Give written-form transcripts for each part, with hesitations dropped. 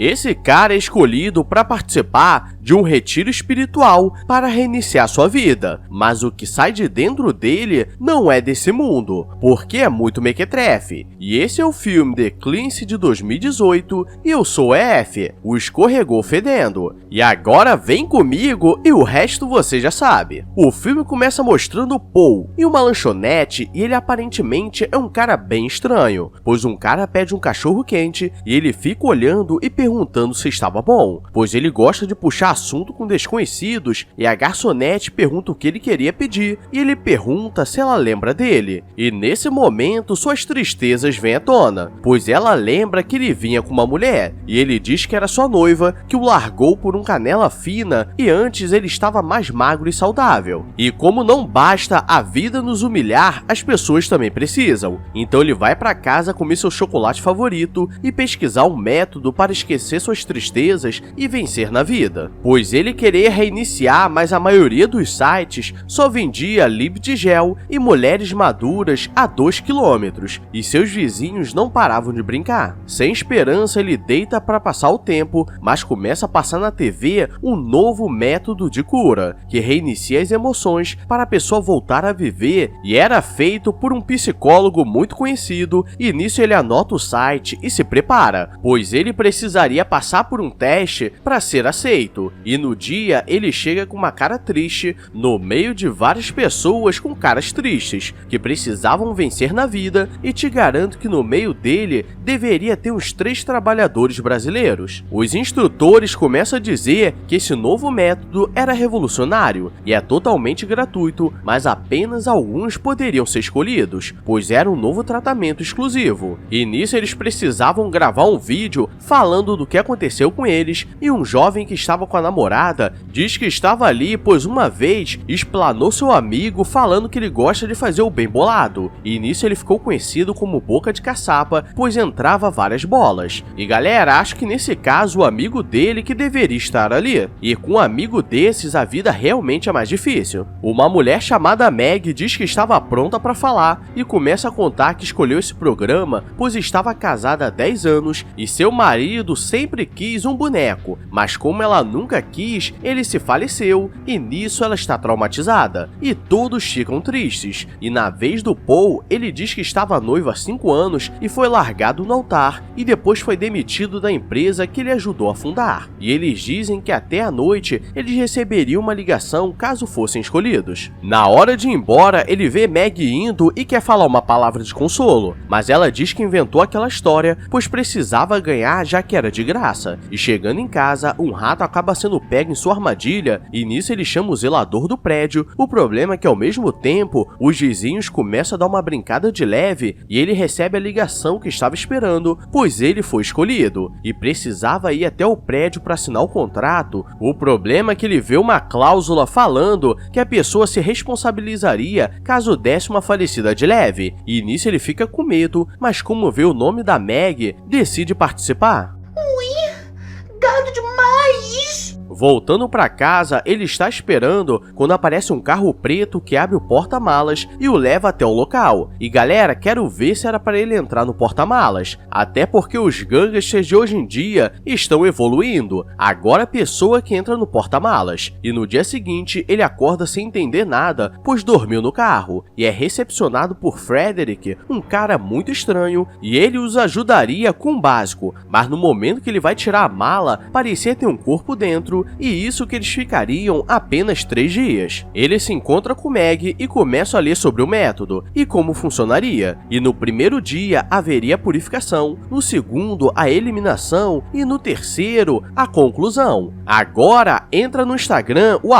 Esse cara é escolhido para participar de um retiro espiritual para reiniciar sua vida, mas o que sai de dentro dele não é desse mundo, porque é muito mequetrefe. E esse é o filme The Cleanse de 2018 e eu sou o EF, o escorregou fedendo. E agora vem comigo e o resto você já sabe. O filme começa mostrando Paul em uma lanchonete e ele aparentemente é um cara bem estranho, pois um cara pede um cachorro quente e ele fica olhando e perguntando se estava bom, pois ele gosta de puxar assunto com desconhecidos e a garçonete pergunta o que ele queria pedir e ele pergunta se ela lembra dele. E nesse momento suas tristezas vêm à tona, pois ela lembra que ele vinha com uma mulher e ele diz que era sua noiva que o largou por um canela fina e antes ele estava mais magro e saudável. E como não basta a vida nos humilhar, as pessoas também precisam. Então ele vai para casa comer seu chocolate favorito e pesquisar um método para esquecer suas tristezas e vencer na vida, pois ele queria reiniciar, mas a maioria dos sites só vendia lib de gel e mulheres maduras a 2 km, e seus vizinhos não paravam de brincar. Sem esperança, ele deita para passar o tempo, mas começa a passar na TV um novo método de cura, que reinicia as emoções para a pessoa voltar a viver, e era feito por um psicólogo muito conhecido, e nisso ele anota o site e se prepara, pois ele precisaria passar por um teste para ser aceito. E no dia ele chega com uma cara triste no meio de várias pessoas com caras tristes que precisavam vencer na vida, e te garanto que no meio dele deveria ter uns 3 trabalhadores brasileiros. Os instrutores começam a dizer que esse novo método era revolucionário e é totalmente gratuito, mas apenas alguns poderiam ser escolhidos, pois era um novo tratamento exclusivo. E nisso eles precisavam gravar um vídeo falando do que aconteceu com eles, e um jovem que estava com a namorada diz que estava ali pois uma vez explanou seu amigo falando que ele gosta de fazer o bem bolado, e nisso ele ficou conhecido como boca de caçapa, pois entrava várias bolas. E galera, acho que nesse caso o amigo dele que deveria estar ali, e com um amigo desses a vida realmente é mais difícil. Uma mulher chamada Meg diz que estava pronta para falar e começa a contar que escolheu esse programa pois estava casada há 10 anos e seu marido sempre quis um boneco, mas como ela nunca quis, ele se faleceu, e nisso ela está traumatizada, e todos ficam tristes. E na vez do Paul, ele diz que estava noivo há 5 anos e foi largado no altar, e depois foi demitido da empresa que ele ajudou a fundar. E eles dizem que até a noite eles receberiam uma ligação caso fossem escolhidos. Na hora de ir embora, ele vê Meg indo e quer falar uma palavra de consolo, mas ela diz que inventou aquela história pois precisava ganhar já que era de graça. E chegando em casa, um rato acaba sendo pego em sua armadilha e nisso ele chama o zelador do prédio. O problema é que ao mesmo tempo, os vizinhos começam a dar uma brincada de leve e ele recebe a ligação que estava esperando, pois ele foi escolhido e precisava ir até o prédio para assinar o contrato. O problema é que ele vê uma cláusula falando que a pessoa se responsabilizaria caso desse uma falecida de leve, e nisso ele fica com medo, mas como vê o nome da Meg, decide participar. Ui, gado demais! Voltando para casa, ele está esperando quando aparece um carro preto que abre o porta-malas e o leva até o local. E galera, quero ver se era para ele entrar no porta-malas, até porque os gangsters de hoje em dia estão evoluindo. Agora a pessoa que entra no porta-malas. E no dia seguinte ele acorda sem entender nada, pois dormiu no carro, e é recepcionado por Frederick, um cara muito estranho, e ele os ajudaria com o básico, mas no momento que ele vai tirar a mala, parecia ter um corpo dentro, e isso que eles ficariam apenas 3 dias. Ele se encontra com Meg e começa a ler sobre o método e como funcionaria, e no primeiro dia haveria a purificação, no segundo a eliminação e no terceiro a conclusão. Agora entra no Instagram o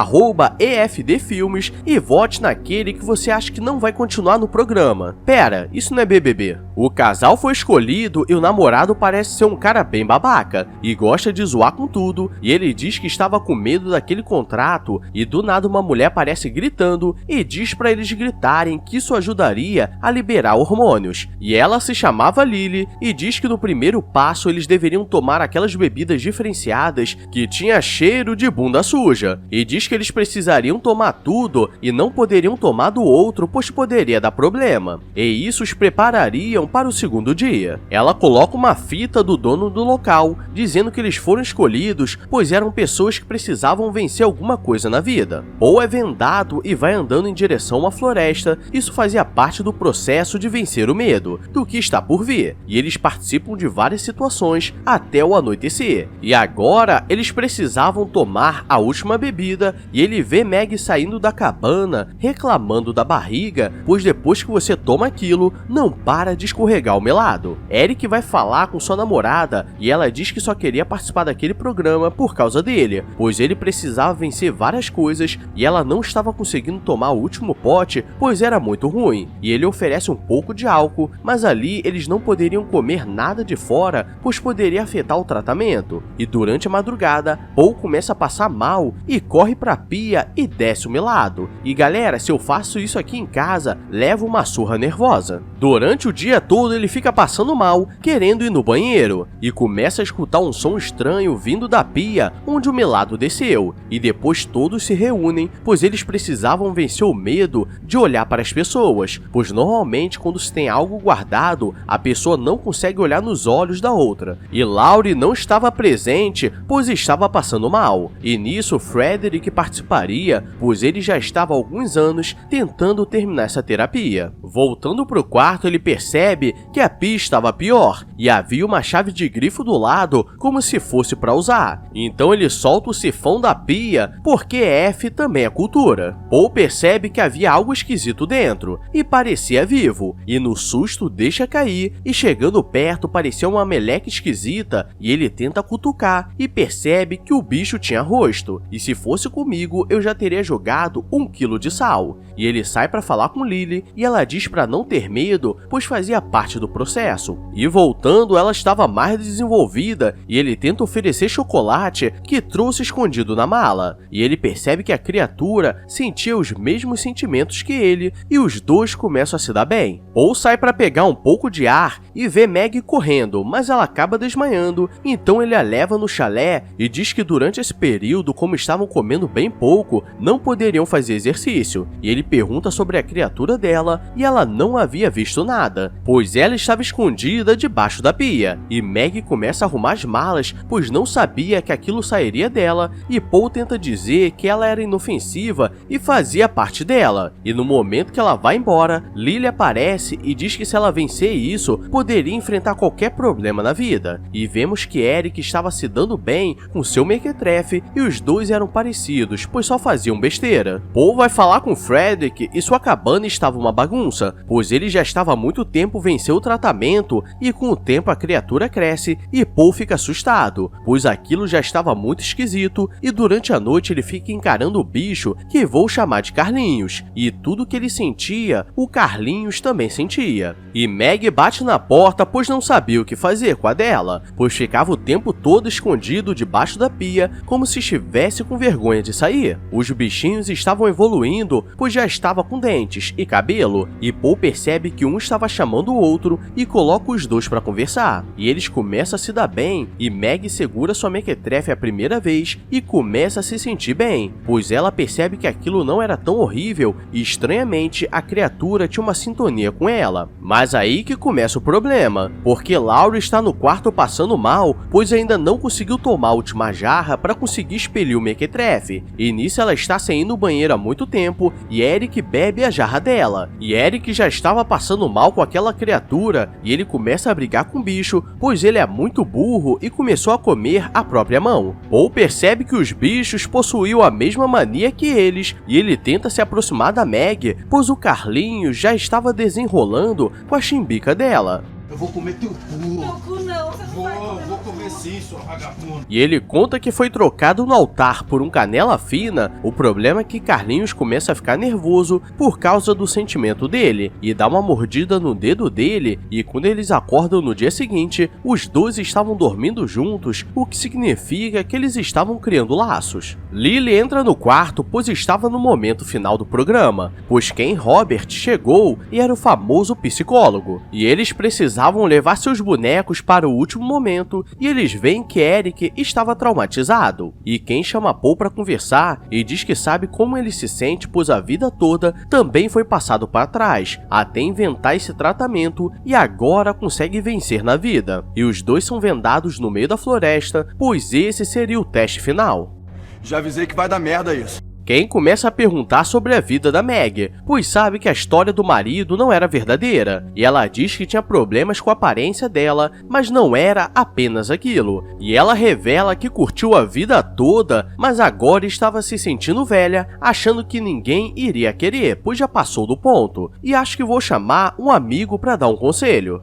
@EFDFilmes e vote naquele que você acha que não vai continuar no programa. Pera, isso não é BBB. O casal foi escolhido e o namorado parece ser um cara bem babaca e gosta de zoar com tudo, e ele diz que estava com medo daquele contrato e do nada uma mulher aparece gritando e diz para eles gritarem que isso ajudaria a liberar hormônios. E ela se chamava Lily e diz que no primeiro passo eles deveriam tomar aquelas bebidas diferenciadas que tinha cheiro de bunda suja. E diz que eles precisariam tomar tudo e não poderiam tomar do outro, pois poderia dar problema. E isso os preparariam para o segundo dia. Ela coloca uma fita do dono do local, dizendo que eles foram escolhidos, pois eram pessoas que precisavam vencer alguma coisa na vida. Paul é vendado e vai andando em direção a uma floresta. Isso fazia parte do processo de vencer o medo do que está por vir, e eles participam de várias situações até o anoitecer. E agora eles precisavam tomar a última bebida, e ele vê Meg saindo da cabana reclamando da barriga, pois depois que você toma aquilo, não para de escorregar o melado. Eric vai falar com sua namorada e ela diz que só queria participar daquele programa por causa dele, pois ele precisava vencer várias coisas e ela não estava conseguindo tomar o último pote, pois era muito ruim. E ele oferece um pouco de álcool, mas ali eles não poderiam comer nada de fora, pois poderia afetar o tratamento. E durante a madrugada, Paul começa a passar mal e corre pra pia e desce o melado. E galera, se eu faço isso aqui em casa, levo uma surra nervosa. Durante o dia todo ele fica passando mal, querendo ir no banheiro, e começa a escutar um som estranho vindo da pia onde o melado desceu. E depois todos se reúnem, pois eles precisavam vencer o medo de olhar para as pessoas, pois normalmente quando se tem algo guardado, a pessoa não consegue olhar nos olhos da outra. E Laurie não estava presente, pois estava passando mal. E nisso Frederick participaria, pois ele já estava há alguns anos tentando terminar essa terapia. Voltando pro quarto, ele percebe que a pia estava pior, e havia uma chave de grifo do lado, como se fosse para usar. Então ele solta o sifão da pia, porque F também é cultura. Paul percebe que havia algo esquisito dentro, e parecia vivo, e no susto deixa cair, e chegando perto parecia uma meleca esquisita, e ele tenta cutucar, e percebe que o bicho tinha rosto, e se fosse comigo eu já teria jogado 1 quilo de sal. E ele sai para falar com Lily, e ela diz para não ter medo, pois fazia parte do processo. E voltando, ela estava mais desenvolvida, e ele tenta oferecer chocolate que trouxe escondido na mala, e ele percebe que a criatura sentia os mesmos sentimentos que ele, e os dois começam a se dar bem. Paul sai para pegar um pouco de ar e vê Meg correndo, mas ela acaba desmaiando, então ele a leva no chalé e diz que durante esse período, como estavam comendo bem pouco, não poderiam fazer exercício, e ele pergunta sobre a criatura dela e ela não havia visto nada, pois ela estava escondida debaixo da pia, e Meg começa a arrumar as malas, pois não sabia que aquilo sairia dela, e Paul tenta dizer que ela era inofensiva e fazia parte dela, e no momento que ela vai embora, Lily aparece e diz que se ela vencer isso, poderia enfrentar qualquer problema na vida, e vemos que Eric estava se dando bem com seu mequetrefe e os dois eram parecidos, pois só faziam besteira. Paul vai falar com Frederick e sua cabana estava uma bagunça, pois ele já estava há muito tempo venceu o tratamento e com o tempo a criatura cresce e Paul fica assustado, pois aquilo já estava muito esquisito e durante a noite ele fica encarando o bicho que vou chamar de Carlinhos, e tudo que ele sentia, o Carlinhos também sentia. E Meg bate na porta pois não sabia o que fazer com a dela, pois ficava o tempo todo escondido debaixo da pia como se estivesse com vergonha de sair. Os bichinhos estavam evoluindo, pois já estava com dentes e cabelo, e Paul percebe que um estava chamando o outro e coloca os dois para conversar. E eles começam a se dar bem, e Meg segura sua mequetrefe a primeira vez e começa a se sentir bem, pois ela percebe que aquilo não era tão horrível e estranhamente a criatura tinha uma sintonia com ela. Mas aí que começa o problema, porque Laurie está no quarto passando mal, pois ainda não conseguiu tomar a última jarra para conseguir expelir o mequetrefe, e nisso ela está sem ir no banheiro há muito tempo e Eric bebe a jarra dela, e Eric já estava passando mal com aquela criatura e ele começa a brigar com o bicho, pois ele é muito burro e começou a comer a própria mão. Paul percebe que os bichos possuíam a mesma mania que eles e ele tenta se aproximar da Meg, pois o Carlinhos já estava desenrolando com a chimbica dela. Eu vou comer teu cu. Meu cu não, você não vai comer Vou comer sim, sua vagabunda. E ele conta que foi trocado no altar por um canela fina. O problema é que Carlinhos começa a ficar nervoso por causa do sentimento dele e dá uma mordida no dedo dele, e quando eles acordam no dia seguinte, os dois estavam dormindo juntos, o que significa que eles estavam criando laços. Lily entra no quarto pois estava no momento final do programa, pois Ken Robert chegou e era o famoso psicólogo, e eles precisavam levar seus bonecos para o último momento, e eles veem que Eric estava traumatizado, e Ken chama Paul para conversar e diz que sabe como ele se sente, pois a vida toda também foi passado para trás, até inventar esse tratamento e agora consegue vencer na vida. E os dois são vendados no meio da floresta, pois esse seria o teste final. Já avisei que vai dar merda isso. Ken começa a perguntar sobre a vida da Meg, pois sabe que a história do marido não era verdadeira, e ela diz que tinha problemas com a aparência dela, mas não era apenas aquilo. E ela revela que curtiu a vida toda, mas agora estava se sentindo velha, achando que ninguém iria querer, pois já passou do ponto, e acho que vou chamar um amigo para dar um conselho.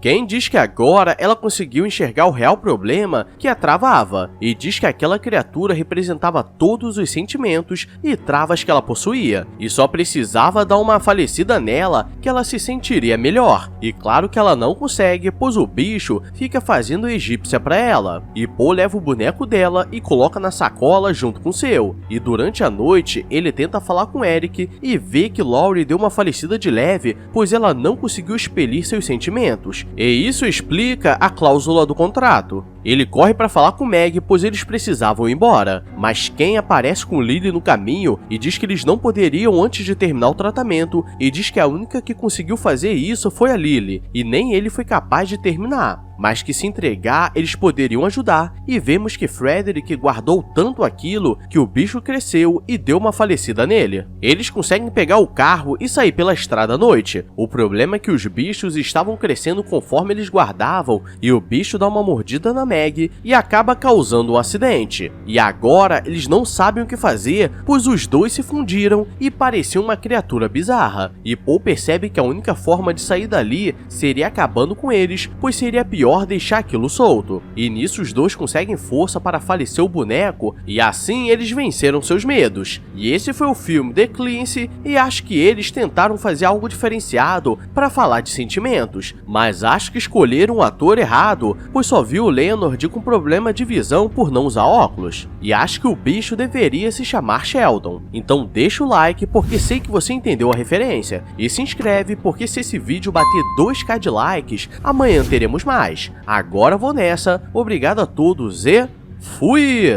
Ken diz que agora ela conseguiu enxergar o real problema que a travava, e diz que aquela criatura representava todos os sentimentos e travas que ela possuía, e só precisava dar uma falecida nela que ela se sentiria melhor. E claro que ela não consegue, pois o bicho fica fazendo egípcia pra ela, e Paul leva o boneco dela e coloca na sacola junto com o seu, e durante a noite ele tenta falar com Eric e vê que Laurie deu uma falecida de leve, pois ela não conseguiu expelir seus sentimentos. E isso explica a cláusula do contrato. Ele corre para falar com Meg, pois eles precisavam ir embora, mas Ken aparece com Lily no caminho e diz que eles não poderiam antes de terminar o tratamento, e diz que a única que conseguiu fazer isso foi a Lily, e nem ele foi capaz de terminar, mas que se entregar eles poderiam ajudar, e vemos que Frederick guardou tanto aquilo que o bicho cresceu e deu uma falecida nele. Eles conseguem pegar o carro e sair pela estrada à noite. O problema é que os bichos estavam crescendo conforme eles guardavam, e o bicho dá uma mordida na Meg e acaba causando um acidente. E agora eles não sabem o que fazer, pois os dois se fundiram e pareciam uma criatura bizarra. E Paul percebe que a única forma de sair dali seria acabando com eles, pois seria pior deixar aquilo solto. E nisso os dois conseguem força para falecer o boneco, e assim eles venceram seus medos. E esse foi o filme The Cleanse, e acho que eles tentaram fazer algo diferenciado para falar de sentimentos, mas acho que escolheram um ator errado, pois só viu o Leonard com problema de visão por não usar óculos. E acho que o bicho deveria se chamar Sheldon. Então deixa o like porque sei que você entendeu a referência, e se inscreve porque se esse vídeo bater 2k de likes, amanhã teremos mais. Agora vou nessa, obrigado a todos e fui!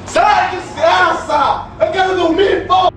Sai, desgraça! Eu quero dormir, pô!